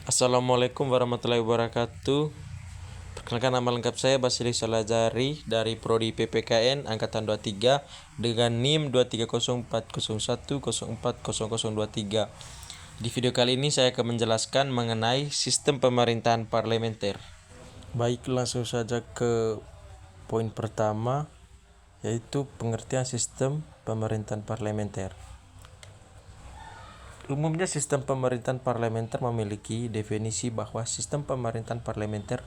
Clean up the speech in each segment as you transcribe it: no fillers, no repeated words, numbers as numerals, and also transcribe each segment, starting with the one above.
Assalamualaikum warahmatullahi wabarakatuh. Perkenalkan, nama lengkap saya Basilis Salazari dari Prodi PPKN Angkatan 23 dengan NIM 2304010404023. Di video kali ini saya akan menjelaskan mengenai sistem pemerintahan parlementer. Baik, langsung saja ke poin pertama, yaitu pengertian sistem pemerintahan parlementer. Umumnya sistem pemerintahan parlementer memiliki definisi bahwa sistem pemerintahan parlementer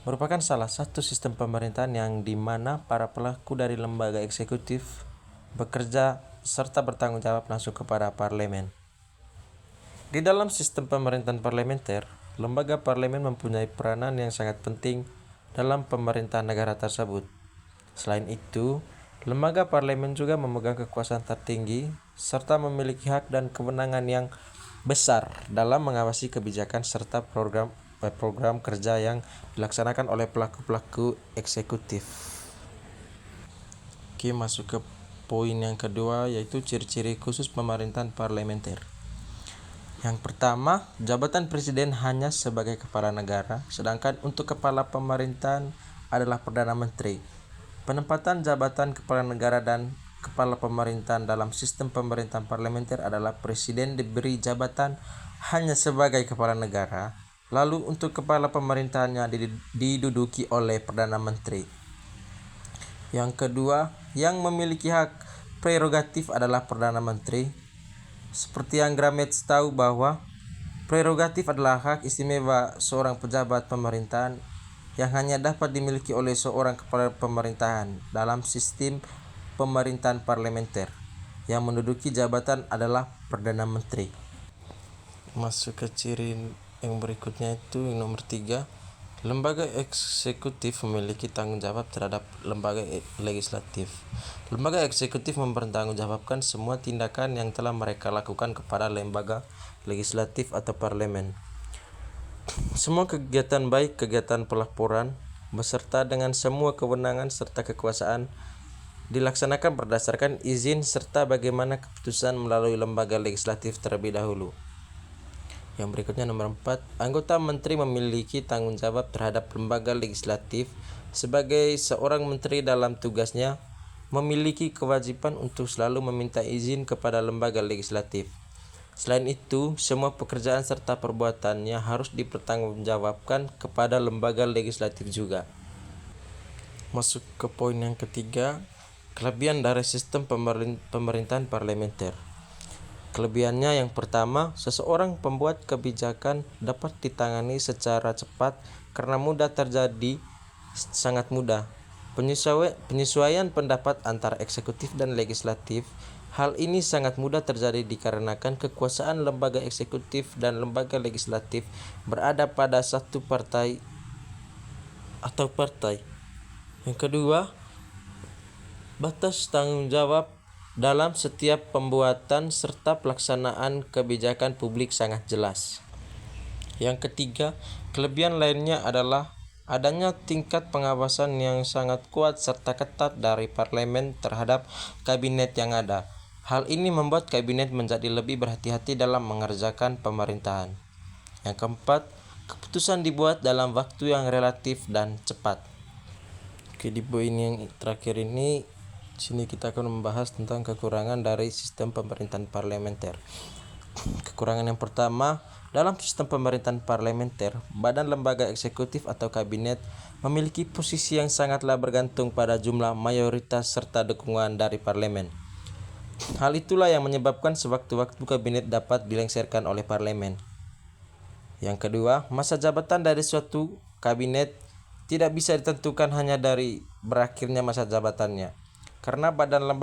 merupakan salah satu sistem pemerintahan yang dimana para pelaku dari lembaga eksekutif bekerja serta bertanggung jawab langsung kepada parlemen. Di dalam sistem pemerintahan parlementer, lembaga parlemen mempunyai peranan yang sangat penting dalam pemerintahan negara tersebut. Selain itu, lembaga parlemen juga memegang kekuasaan tertinggi serta memiliki hak dan kewenangan yang besar dalam mengawasi kebijakan serta program kerja yang dilaksanakan oleh pelaku-pelaku eksekutif. Oke, masuk ke poin yang kedua, yaitu ciri-ciri khusus pemerintahan parlementer. Yang pertama, jabatan presiden hanya sebagai kepala negara, sedangkan untuk kepala pemerintahan adalah Perdana Menteri. Penempatan jabatan kepala negara dan kepala pemerintahan dalam sistem pemerintahan parlementer adalah presiden diberi jabatan hanya sebagai kepala negara, lalu untuk kepala pemerintahannya diduduki oleh Perdana Menteri. Yang kedua, yang memiliki hak prerogatif adalah Perdana Menteri. Seperti yang Grametz tahu bahwa prerogatif adalah hak istimewa seorang pejabat pemerintahan yang hanya dapat dimiliki oleh seorang kepala pemerintahan dalam sistem pemerintahan parlementer. Yang menduduki jabatan adalah Perdana Menteri. Masuk ke ciri yang berikutnya, itu yang nomor 3. Lembaga eksekutif memiliki tanggung jawab terhadap lembaga legislatif. Lembaga eksekutif mempertanggungjawabkan semua tindakan yang telah mereka lakukan kepada lembaga legislatif atau parlemen. Semua kegiatan baik kegiatan pelaporan beserta dengan semua kewenangan serta kekuasaan dilaksanakan berdasarkan izin serta bagaimana keputusan melalui lembaga legislatif terlebih dahulu. Yang berikutnya nomor 4, anggota menteri memiliki tanggung jawab terhadap lembaga legislatif. Sebagai seorang menteri dalam tugasnya memiliki kewajiban untuk selalu meminta izin kepada lembaga legislatif. Selain itu, semua pekerjaan serta perbuatannya harus dipertanggungjawabkan kepada lembaga legislatif juga. Masuk ke poin yang ketiga, kelebihan dari sistem pemerintahan parlementer. Kelebihannya yang pertama, seseorang pembuat kebijakan dapat ditangani secara cepat karena sangat mudah. Penyesuaian pendapat antara eksekutif dan legislatif. Hal ini sangat mudah terjadi dikarenakan kekuasaan lembaga eksekutif dan lembaga legislatif berada pada satu partai. Yang kedua, batas tanggung jawab dalam setiap pembuatan serta pelaksanaan kebijakan publik sangat jelas. Yang ketiga, kelebihan lainnya adalah adanya tingkat pengawasan yang sangat kuat serta ketat dari parlemen terhadap kabinet yang ada. Hal ini membuat kabinet menjadi lebih berhati-hati dalam mengerjakan pemerintahan. Yang keempat, keputusan dibuat dalam waktu yang relatif dan cepat. Oke, di poin yang terakhir ini, sini kita akan membahas tentang kekurangan dari sistem pemerintahan parlementer. Kekurangan yang pertama, dalam sistem pemerintahan parlementer, badan lembaga eksekutif atau kabinet memiliki posisi yang sangatlah bergantung pada jumlah mayoritas serta dukungan dari parlemen. Hal itulah yang menyebabkan sewaktu-waktu kabinet dapat dilengsarkan oleh parlemen. Yang kedua, masa jabatan dari suatu kabinet tidak bisa ditentukan hanya dari berakhirnya masa jabatannya, karena badan lembaga